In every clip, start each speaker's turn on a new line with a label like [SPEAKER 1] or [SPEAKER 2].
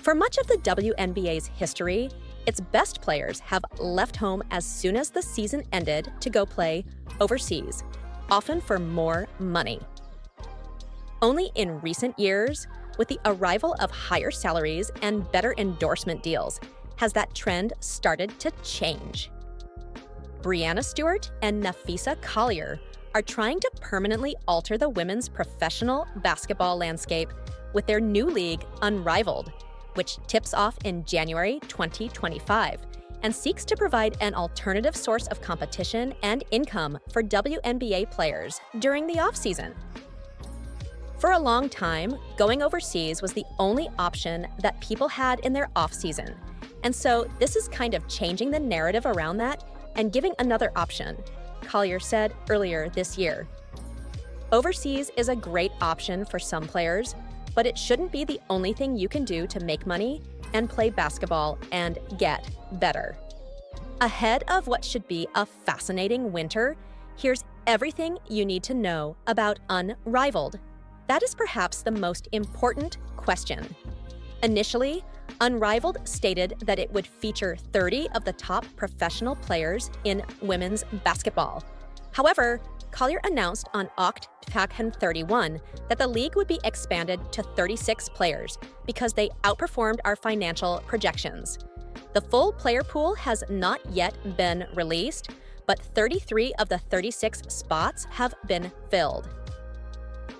[SPEAKER 1] For much of the WNBA's history, its best players have left home as soon as the season ended to go play overseas, often for more money. Only in recent years, with the arrival of higher salaries and better endorsement deals, has that trend started to change. Breanna Stewart and Napheesa Collier are trying to permanently alter the women's professional basketball landscape with their new league, Unrivaled, which tips off in January 2025 and seeks to provide an alternative source of competition and income for WNBA players during the offseason. For a long time, going overseas was the only option that people had in their offseason, and so this is kind of changing the narrative around that and giving another option, Collier said earlier this year. Overseas is a great option for some players, but it shouldn't be the only thing you can do to make money and play basketball and get better. Ahead of what should be a fascinating winter, here's everything you need to know about Unrivaled. That is perhaps the most important question. Initially, Unrivaled stated that it would feature 30 of the top professional players in women's basketball. However, Collier announced on Oct 31 that the league would be expanded to 36 players because they outperformed our financial projections. The full player pool has not yet been released, but 33 of the 36 spots have been filled.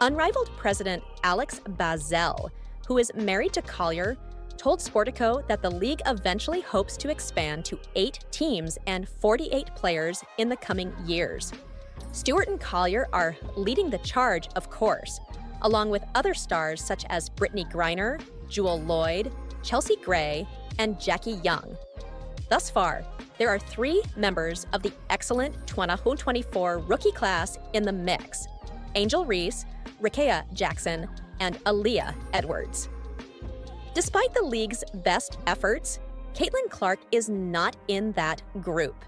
[SPEAKER 1] Unrivaled president Alex Bazell, who is married to Collier, told Sportico that the league eventually hopes to expand to 8 teams and 48 players in the coming years. Stewart and Collier are leading the charge, of course, along with other stars such as Brittany Griner, Jewel Lloyd, Chelsea Gray, and Jackie Young. Thus far, there are 3 members of the excellent 2024 rookie class in the mix: Angel Reese, Rickea Jackson, and Aaliyah Edwards. Despite the league's best efforts, Caitlin Clark is not in that group.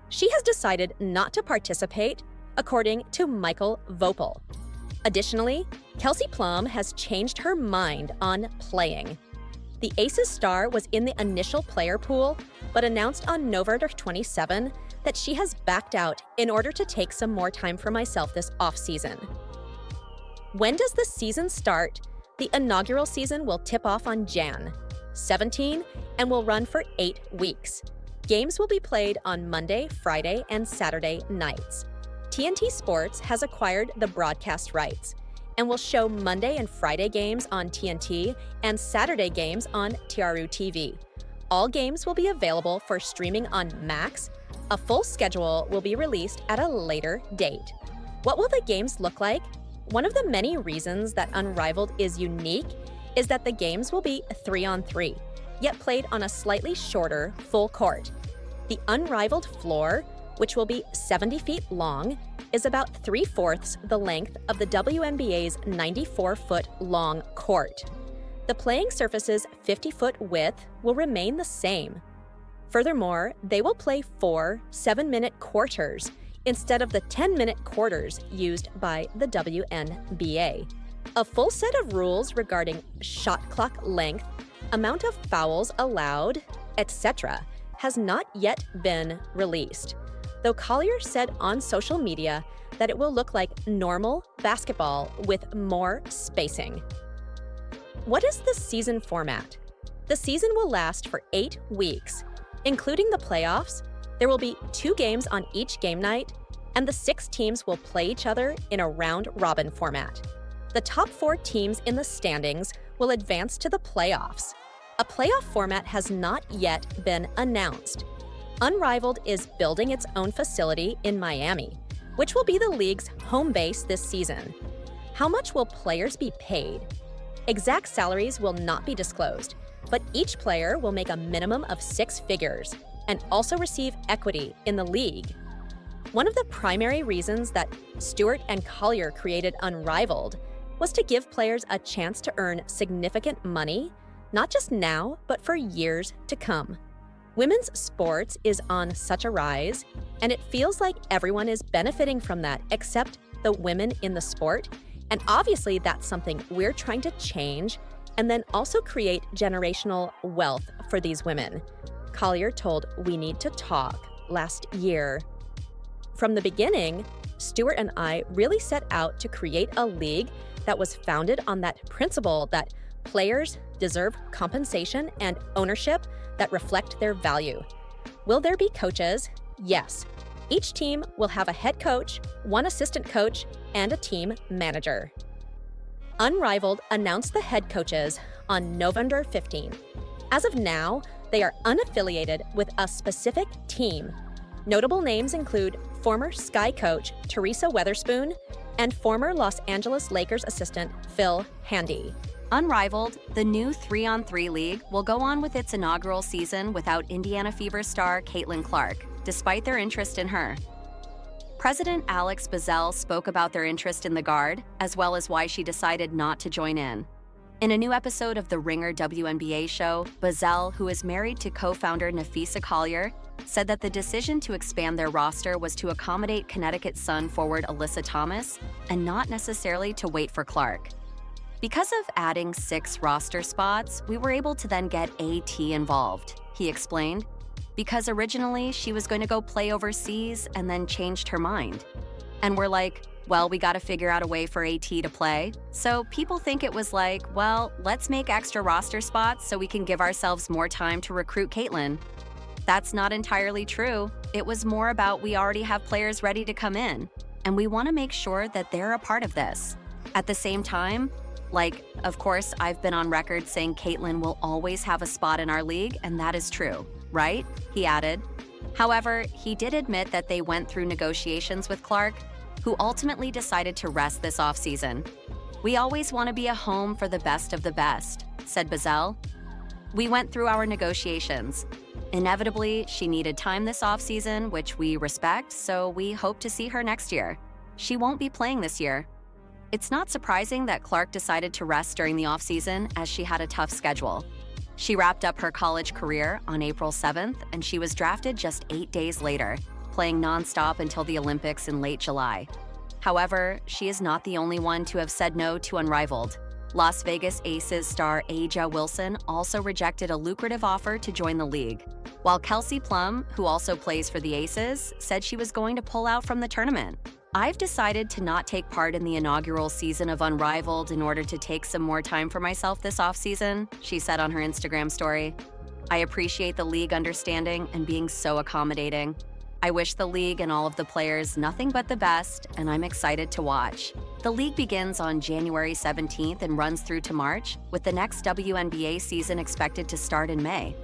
[SPEAKER 1] She has decided not to participate, according to Michael Vopel. Additionally, Kelsey Plum has changed her mind on playing. The Aces star was in the initial player pool, but announced on November 27 that she has backed out in order to take some more time for myself this offseason. When does the season start? The inaugural season will tip off on Jan 17 and will run for 8 weeks. Games will be played on Monday, Friday, and Saturday nights. TNT Sports has acquired the broadcast rights and will show Monday and Friday games on TNT and Saturday games on TRU TV. All games will be available for streaming on Max. A full schedule will be released at a later date. What will the games look like? One of the many reasons that Unrivaled is unique is that the games will be 3-on-3, yet played on a slightly shorter full court. The Unrivaled floor, which will be 70 feet long, is about 3/4 the length of the WNBA's 94-foot long court. The playing surface's 50-foot width will remain the same. Furthermore, they will play 4 7-minute quarters instead of the 10-minute quarters used by the WNBA. A full set of rules regarding shot clock length, amount of fouls allowed, etc. has not yet been released, though Collier said on social media that it will look like normal basketball with more spacing. What is the season format? The season will last for 8 weeks, including the playoffs. There will be 2 games on each game night, and the 6 teams will play each other in a round-robin format. The top 4 teams in the standings will advance to the playoffs. A playoff format has not yet been announced. Unrivaled is building its own facility in Miami, which will be the league's home base this season. How much will players be paid? Exact salaries will not be disclosed, but each player will make a minimum of 6 figures and also receive equity in the league. One of the primary reasons that Stewart and Collier created Unrivaled was to give players a chance to earn significant money, not just now, but for years to come. Women's sports is on such a rise, and it feels like everyone is benefiting from that except the women in the sport. And obviously that's something we're trying to change and then also create generational wealth for these women. Collier told We Need to Talk last year. From the beginning, Stewart and I really set out to create a league that was founded on that principle that players deserve compensation and ownership that reflect their value. Will there be coaches? Yes. Each team will have a head coach, one assistant coach, and a team manager. Unrivaled announced the head coaches on November 15. As of now, they are unaffiliated with a specific team. Notable names include former Sky coach Teresa Weatherspoon and former Los Angeles Lakers assistant Phil Handy.
[SPEAKER 2] Unrivaled, the new 3-on-3 league, will go on with its inaugural season without Indiana Fever star Caitlin Clark, despite their interest in her. President Alex Bazell spoke about their interest in the guard, as well as why she decided not to join in. In a new episode of the Ringer WNBA show, Bazell, who is married to co-founder Nafisa Collier, said that the decision to expand their roster was to accommodate Connecticut Sun forward Alyssa Thomas and not necessarily to wait for Clark. Because of adding 6 roster spots, we were able to then get AT involved, he explained, because originally she was going to go play overseas and then changed her mind. And we're like, well, we got to figure out a way for AT to play. So people think it was like, well, let's make extra roster spots so we can give ourselves more time to recruit Caitlin. That's not entirely true. It was more about we already have players ready to come in, and we want to make sure that they're a part of this. At the same time, of course, I've been on record saying Caitlin will always have a spot in our league, and that is true, right? He added. However, he did admit that they went through negotiations with Clark, who ultimately decided to rest this offseason. We always want to be a home for the best of the best, said Bazell. We went through our negotiations. Inevitably, she needed time this offseason, which we respect, so we hope to see her next year. She won't be playing this year. It's not surprising that Clark decided to rest during the offseason as she had a tough schedule. She wrapped up her college career on April 7th, and she was drafted just 8 days later, playing nonstop until the Olympics in late July. However, she is not the only one to have said no to Unrivaled. Las Vegas Aces star A'ja Wilson also rejected a lucrative offer to join the league, while Kelsey Plum, who also plays for the Aces, said she was going to pull out from the tournament. I've decided to not take part in the inaugural season of Unrivaled in order to take some more time for myself this offseason, she said on her Instagram story. I appreciate the league understanding and being so accommodating. I wish the league and all of the players nothing but the best, and I'm excited to watch. The league begins on January 17th and runs through to March, with the next WNBA season expected to start in May.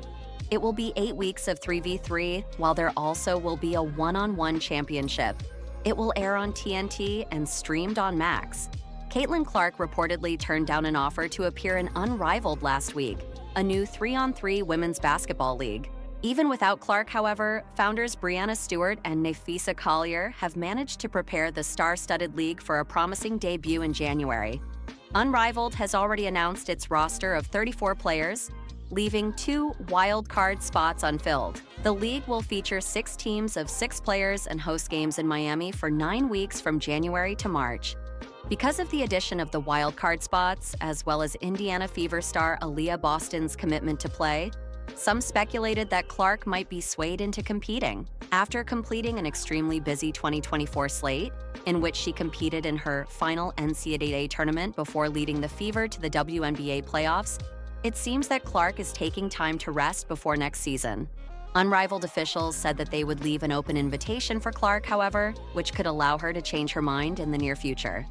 [SPEAKER 2] It will be 8 weeks of 3v3, while there also will be a one-on-one championship. It will air on TNT and streamed on Max. Caitlin Clark reportedly turned down an offer to appear in Unrivaled last week, a new 3-on-3 women's basketball league. Even without Clark, however, founders Breanna Stewart and Nafisa Collier have managed to prepare the star-studded league for a promising debut in January. Unrivaled has already announced its roster of 34 players, leaving 2 wild-card spots unfilled. The league will feature 6 teams of 6 players and host games in Miami for 9 weeks from January to March. Because of the addition of the wild-card spots, as well as Indiana Fever star Aaliyah Boston's commitment to play, some speculated that Clark might be swayed into competing. After completing an extremely busy 2024 slate, in which she competed in her final NCAA tournament before leading the Fever to the WNBA playoffs, it seems that Clark is taking time to rest before next season. Unrivaled officials said that they would leave an open invitation for Clark, however, which could allow her to change her mind in the near future.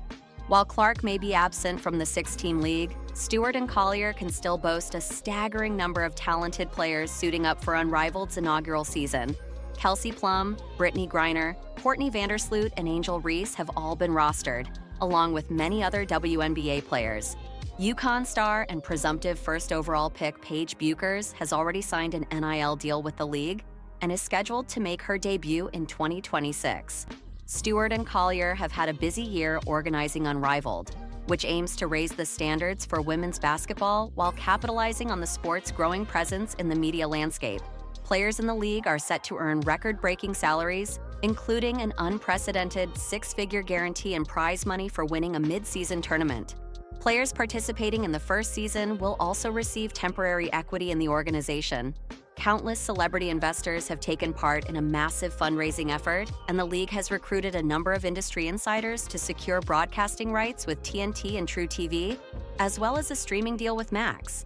[SPEAKER 2] While Clark may be absent from the 6-team league, Stewart and Collier can still boast a staggering number of talented players suiting up for Unrivaled's inaugural season. Kelsey Plum, Brittany Griner, Courtney Vandersloot, and Angel Reese have all been rostered, along with many other WNBA players. UConn star and presumptive first overall pick Paige Buchers has already signed an NIL deal with the league and is scheduled to make her debut in 2026. Stewart and Collier have had a busy year organizing Unrivaled, which aims to raise the standards for women's basketball while capitalizing on the sport's growing presence in the media landscape. Players in the league are set to earn record-breaking salaries, including an unprecedented 6-figure guarantee and prize money for winning a mid-season tournament. Players participating in the first season will also receive temporary equity in the organization. Countless celebrity investors have taken part in a massive fundraising effort, and the league has recruited a number of industry insiders to secure broadcasting rights with TNT and True TV, as well as a streaming deal with Max.